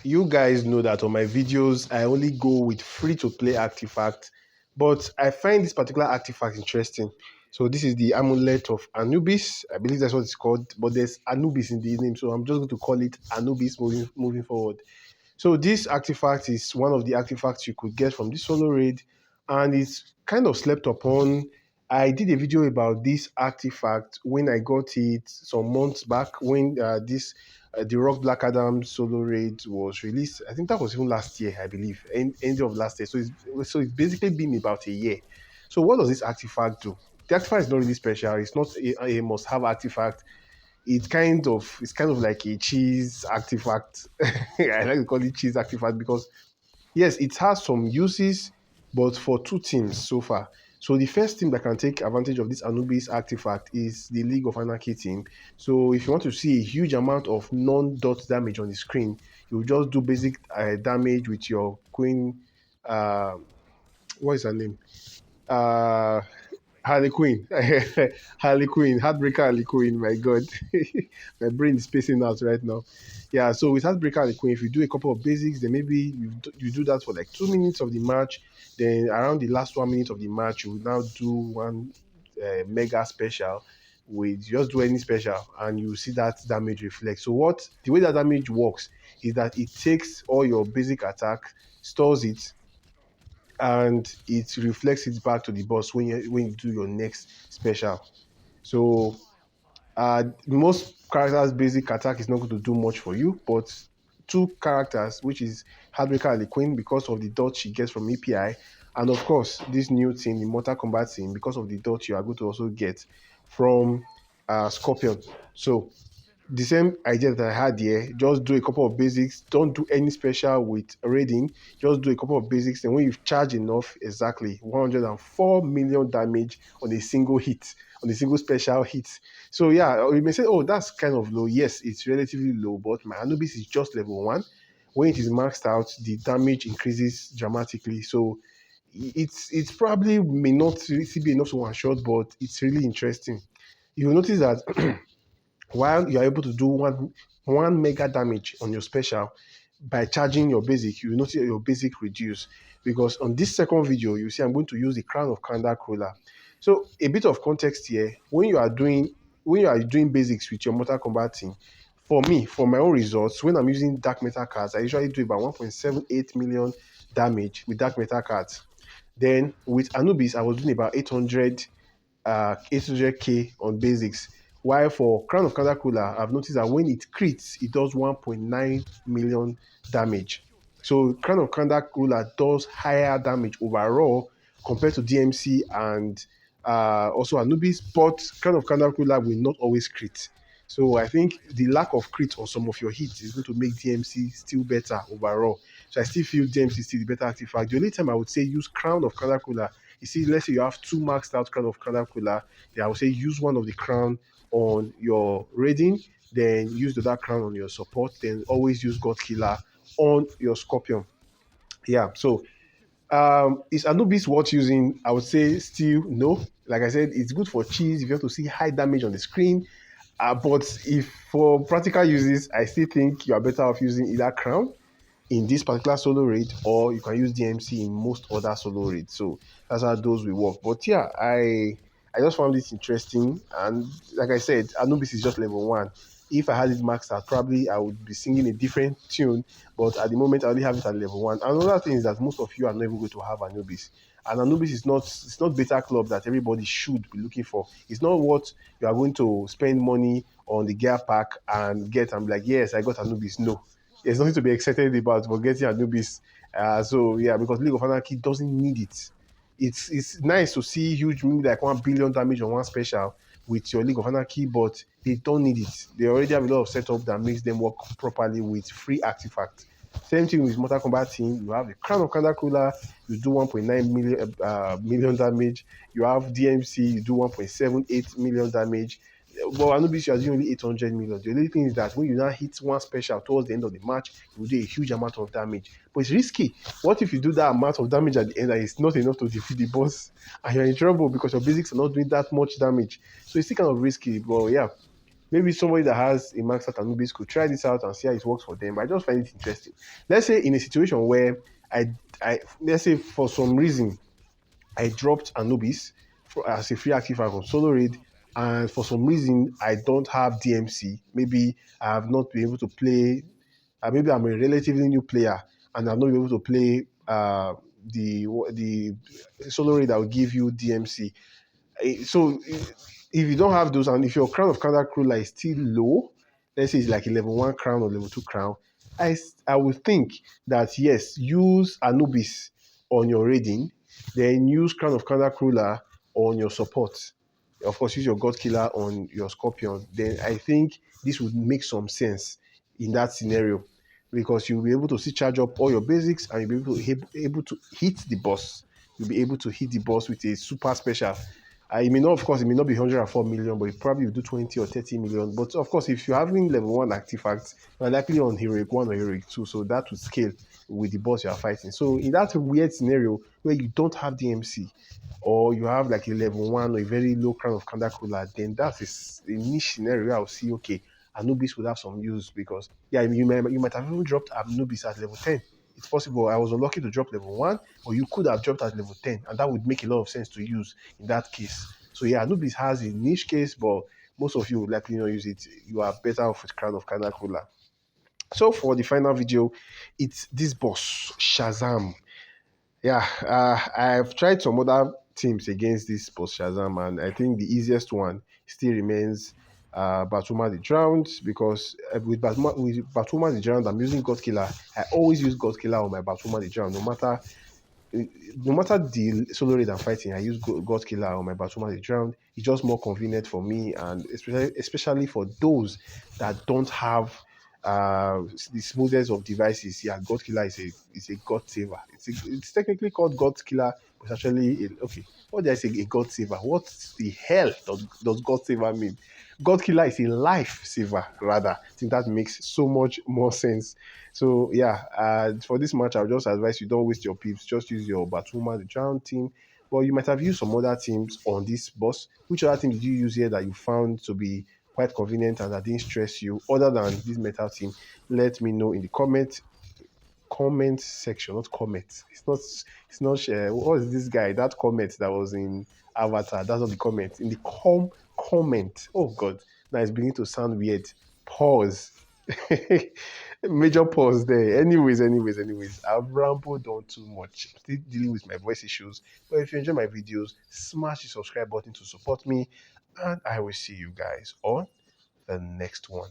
You guys know that on my videos, I only go with free-to-play artifact, but I find this particular artifact interesting. So this is the amulet of Anubis. I believe that's what it's called, but there's Anubis in the name, so I'm just going to call it Anubis moving forward. So this artifact is one of the artifacts you could get from this solo raid, and it's kind of slept upon. I did a video about this artifact when I got it some months back when this the Rock Black Adam solo raid was released. I think that was even last year, I believe, end of last year. So it's basically been about a year. So what does this artifact do? The artifact is not really special. It's not a must-have artifact. It's kind of like a cheese artifact. I like to call it cheese artifact because yes, it has some uses, but for two teams so far. So the first team that can take advantage of this Anubis artifact is the League of Anarchy team. So if you want to see a huge amount of non-dot damage on the screen, you just do basic damage with your queen. Uh, what is her name? Uh, Harley Quinn. Harley Quinn. Heartbreaker Harley Quinn. My God. My brain is spacing out right now. Yeah, so with Heartbreaker Harley Quinn, if you do a couple of basics, then maybe you do that for like 2 minutes of the match. Then around the last 1 minute of the match, you will now do one mega special with just do any special and you see that damage reflect. So the way that damage works is that it takes all your basic attack, stores it, and it reflects it back to the boss when you do your next special. So most characters' basic attack is not going to do much for you, but two characters, which is Heartbreaker Harley Quinn, because of the dot she gets from API, and of course this new team, the Mortal Kombat team, because of the dot you are going to also get from Scorpion. So the same idea that I had here, just do a couple of basics, don't do any special with raiding, just do a couple of basics, and when you've charged enough, exactly 104 million damage on a single hit, on a single special hit. So yeah, you may say, oh, that's kind of low. Yes, it's relatively low, but my Anubis is just level 1. When it is maxed out, the damage increases dramatically. So it's probably may not really be enough to one shot, but it's really interesting. You'll notice that while you're able to do one mega damage on your special by charging your basic, you notice your basic reduce. Because on this second video, you see I'm going to use the Crown of Kanda Cruller. So a bit of context here, when you are doing basics with your Mortal Kombat team, for me, for my own results, when I'm using dark metal cards, I usually do about 1.78 million damage with dark metal cards. Then with Anubis, I was doing about 800k on basics. While for Crown of Catacooler, I've noticed that when it crits, it does 1.9 million damage. So Crown of Catacooler does higher damage overall compared to DMC and also Anubis, but Crown of Catacooler will not always crit. So I think the lack of crit on some of your hits is going to make DMC still better overall. So I still feel DMC is still the better artifact. The only time I would say use Crown of Catacooler, you see, let's say you have two maxed out Crown of Catacooler, then I would say use one of the crown on your raiding, then use the other crown on your support, then always use God Killer on your Scorpion. Yeah, so is Anubis worth using? I would say still no. Like I said, it's good for cheese if you want to see high damage on the screen. But if for practical uses, I still think you are better off using either crown in this particular solo raid, or you can use DMC in most other solo raids. So that's how those will work. But yeah, I just found this interesting, and like I said, Anubis is just level 1. If I had it maxed out, probably I would be singing a different tune, but at the moment I only have it at level 1. Another thing is that most of you are not even going to have Anubis, and Anubis is not beta club that everybody should be looking for. It's not what you are going to spend money on the gear pack and get and be like, yes, I got Anubis. No, there's nothing to be excited about for getting Anubis. So yeah, because League of Anarchy doesn't need it. It's nice to see huge, maybe like 1 billion damage on one special with your League of Anarchy, but they don't need it. They already have a lot of setup that makes them work properly with free artifacts. Same thing with Mortal Kombat team. You have the Crown of Kanda Cooler, you do 1.9 million damage. You have DMC, you do 1.78 million damage. Well, Anubis, you are doing only 800 million. The only thing is that when you now hit one special towards the end of the match, you will do a huge amount of damage. But it's risky. What if you do that amount of damage at the end and it's not enough to defeat the boss and you're in trouble because your basics are not doing that much damage? So it's still kind of risky. But yeah, Maybe somebody that has a max out Anubis could try this out and see how it works for them. But I just find it interesting. Let's say in a situation where let's say for some reason I dropped Anubis as a free active on solo raid, and for some reason I don't have DMC. Maybe I have not been able to play. Maybe I'm a relatively new player and I've not been able to play the solo raid that will give you DMC. So if you don't have those, and if your crown of Kanda Cruller is still low, let's say it's like a level 1 crown or level 2 crown, I would think that yes, use Anubis on your raiding, then use crown of Kanda Cruller on your support. Of course, use your God Killer on your Scorpion. Then I think this would make some sense in that scenario, because you'll be able to see charge up all your basics and you'll be able to hit the boss. You'll be able to hit the boss with a super special. It may not, of course, it may not be 104 million, but it probably will do 20 or 30 million. But of course, if you're having level 1 artifacts, you're likely on heroic 1 or heroic 2, so that would scale with the boss you are fighting. So in that weird scenario where you don't have DMC, or you have like a level 1 or a very low crown of Kanda Cooler, then that's a niche scenario. I'll see, okay, Anubis would have some use, because yeah, you might have even dropped Anubis at level 10. It's possible. I was unlucky to drop level 1, or you could have dropped at level 10, and that would make a lot of sense to use in that case. So yeah, Anubis has a niche case, but most of you would likely not use it. You are better off with Crown of Kanda Cooler. So for the final video, it's this boss, Shazam. Yeah, I've tried some other teams against this boss Shazam, and I think the easiest one still remains Batuma the Drowned, because with Batuma the Drowned, I'm using God Killer. I always use God Killer on my Batuma the Drowned, no matter the solo raid I'm fighting. I use God Killer on my Batuma the Drowned. It's just more convenient for me, and especially for those that don't have the smoothest of devices. Yeah, God Killer is a God saver. It's technically called God Killer, but it's actually okay. What did I say? A God saver? What the hell does God saver mean? God Killer is a life saver, rather. I think that makes so much more sense. So yeah, for this match, I'll just advise you, don't waste your pips. Just use your Batuma the Drown team. But you might have used some other teams on this boss. Which other team did you use here that you found to be quite convenient and that didn't stress you, other than this metal team? Let me know in the comment section, not comment. It's not what is this guy? That comment that was in Avatar. That's not the comment. In the comment. Oh god. Now it's beginning to sound weird. Pause. Major pause there. Anyways. I've rambled on too much. I'm still dealing with my voice issues. But if you enjoy my videos, smash the subscribe button to support me. And I will see you guys on the next one.